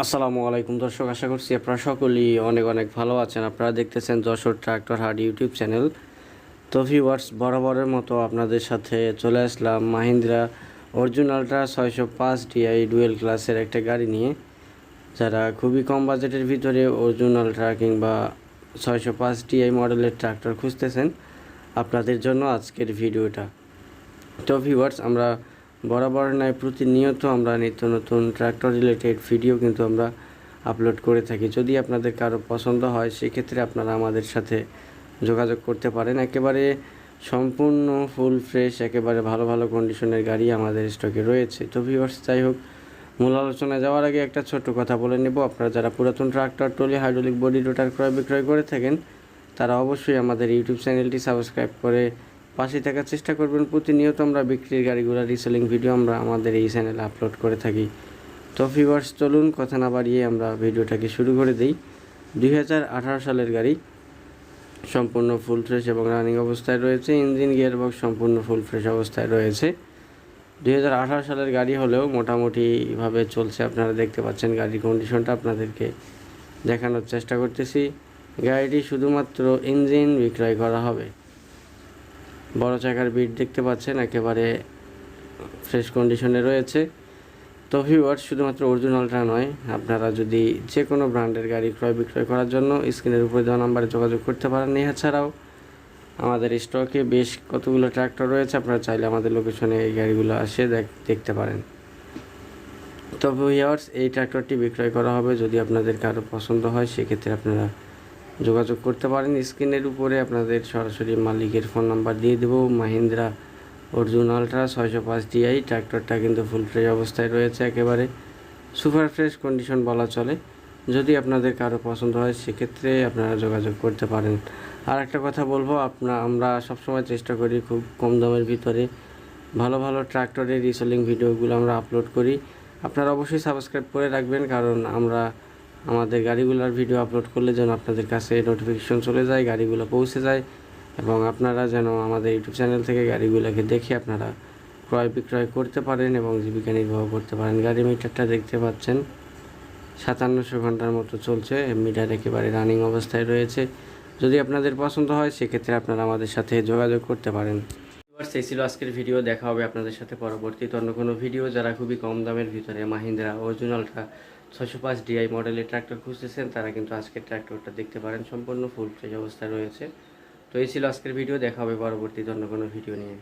আসসালামু আলাইকুম দর্শক, আশা করছি আপনারা সকলেই অনেক অনেক ভালো আছেন। আপনারা দেখতেছেন Jashore tractor Haat YouTube channel. তো ভিউয়ার্স, বরাবরের মতো আপনাদের সাথে চলে আসলাম Mahindra Arjun ultra 605 DI dual ক্লাসের একটা গাড়ি নিয়ে। যারা খুবই কম বাজেটের ভিতরে অর্জুন আল্ট্রা কিংবা 605 ডিআই মডেলের ট্রাক্টর খুঁজতেছেন, আপনাদের জন্য আজকের ভিডিওটা। তো ভিউয়ার্স, আমরা বরাবর নয় প্রতিনিয়ত আমরা নিত্য নতুন ট্রাক্টর রিলেটেড ভিডিও কিন্তু আমরা আপলোড করে থাকি। যদি আপনাদের কারো পছন্দ হয় সেক্ষেত্রে আপনারা আমাদের সাথে যোগাযোগ করতে পারেন। একেবারে সম্পূর্ণ ফুল ফ্রেশ, একেবারে ভালো ভালো কন্ডিশনের গাড়ি আমাদের স্টকে রয়েছে। তো ভিউয়ার্স, যাই হোক, মূল আলোচনায় যাওয়ার আগে একটা ছোট্ট কথা বলে নেব। আপনারা যারা পুরাতন ট্রাক্টর, ট্রলি, হাইড্রোলিক বডি রোটার ক্রয় বিক্রয় করে থাকেন, তারা অবশ্যই আমাদের ইউটিউব চ্যানেলটি সাবস্ক্রাইব করে পাশে থাকার চেষ্টা করবেন। প্রতিনিয়ত আমরা বিক্রির গাড়িগুলো রিসেলিং ভিডিও আমরা আমাদের এই চ্যানেলে আপলোড করে থাকি। তো ভিউয়ার্স, চলুন কথা না বাড়িয়ে আমরা ভিডিওটাকে শুরু করে দিই। 2018 সালের গাড়ি, সম্পূর্ণ ফুল ফ্রেশ এবং রানিং অবস্থায় রয়েছে। ইঞ্জিন গিয়ারবক্স সম্পূর্ণ ফুল ফ্রেশ অবস্থায় রয়েছে। 2018 সালের গাড়ি হলেও মোটামুটিভাবে চলছে। আপনারা দেখতে পাচ্ছেন গাড়ির কন্ডিশনটা আপনাদেরকে দেখানোর চেষ্টা করতেছি। গাড়িটি শুধুমাত্র ইঞ্জিন বিক্রয় করা হবে। বড় চাকার বিট দেখতে পাচ্ছেন, একেবারে ফ্রেশ কন্ডিশনে রয়েছে। তো ভিউয়ার্স, শুধুমাত্র অরিজিনালটা নয়, আপনারা যদি যে কোনো ব্র্যান্ডের গাড়ি ক্রয় বিক্রয় করার জন্য স্ক্রিনের উপরে দেওয়া নাম্বারে যোগাযোগ করতে পারেন। এছাড়াও আমাদের স্টকে বেশ কতগুলো ট্রাক্টর রয়েছে, আপনারা চাইলে আমাদের লোকেশনে এই গাড়িগুলো আসে দেখতে পারেন। তো ভিউয়ার্স, এই ট্রাক্টরটি বিক্রয় করা হবে। যদি আপনাদের কারো পছন্দ হয় সেক্ষেত্রে আপনারা যোগাযোগ করতে পারেন। স্ক্রিনের উপরে আপনাদের সরাসরি মালিকের ফোন নাম্বার দিয়ে দেবো। মাহিন্দ্রা অর্জুন আল্ট্রা 605 ডিআই ট্রাক্টরটা কিন্তু ফুল ফ্রেশ অবস্থায় রয়েছে, একেবারে সুপার ফ্রেশ কন্ডিশন বলা চলে। যদি আপনাদের কারো পছন্দ হয় সেক্ষেত্রে আপনারা যোগাযোগ করতে পারেন। আর একটা কথা বলবো, আমরা সবসময় চেষ্টা করি খুব কম দামের ভিতরে ভালো ভালো ট্রাক্টরের রিসেলিং ভিডিওগুলো আমরা আপলোড করি। আপনারা অবশ্যই সাবস্ক্রাইব করে রাখবেন, কারণ আমরা আমাদের গাড়িগুলোর ভিডিও আপলোড করলে যেন আপনাদের কাছে নোটিফিকেশন চলে যায়, গাড়িগুলো পৌঁছে যায়, এবং আপনারা যেন আমাদের ইউটিউব চ্যানেল থেকে গাড়িগুলোকে দেখে আপনারা ক্রয় বিক্রয় করতে পারেন এবং জীবিকা নির্বাহ করতে পারেন। গাড়ি মিটারটা দেখতে পাচ্ছেন 5700 ঘন্টার মতো চলছে। মিটার একেবারে রানিং অবস্থায় রয়েছে। যদি আপনাদের পছন্দ হয় সেক্ষেত্রে আপনারা আমাদের সাথে যোগাযোগ করতে পারেন। এই ছিল আজকের ভিডিও। দেখা হবে আপনাদের সাথে পরবর্তীতে অন্য কোনো ভিডিও। যারা খুবই কম দামের ভিতরে মাহিন্দ্রা অর্জুন আল্ট্রা 605 ডিআই মডেলের ট্রাক্টর খুঁজতেছেন, তারা কিন্তু আজকের ট্রাক্টরটা দেখতে পারেন, সম্পূর্ণ ফুল ফ্রেশ অবস্থায় রয়েছে। তো এই ছিল আজকের ভিডিও। দেখা হবে পরবর্তীতে অন্য কোনো ভিডিও নিয়ে।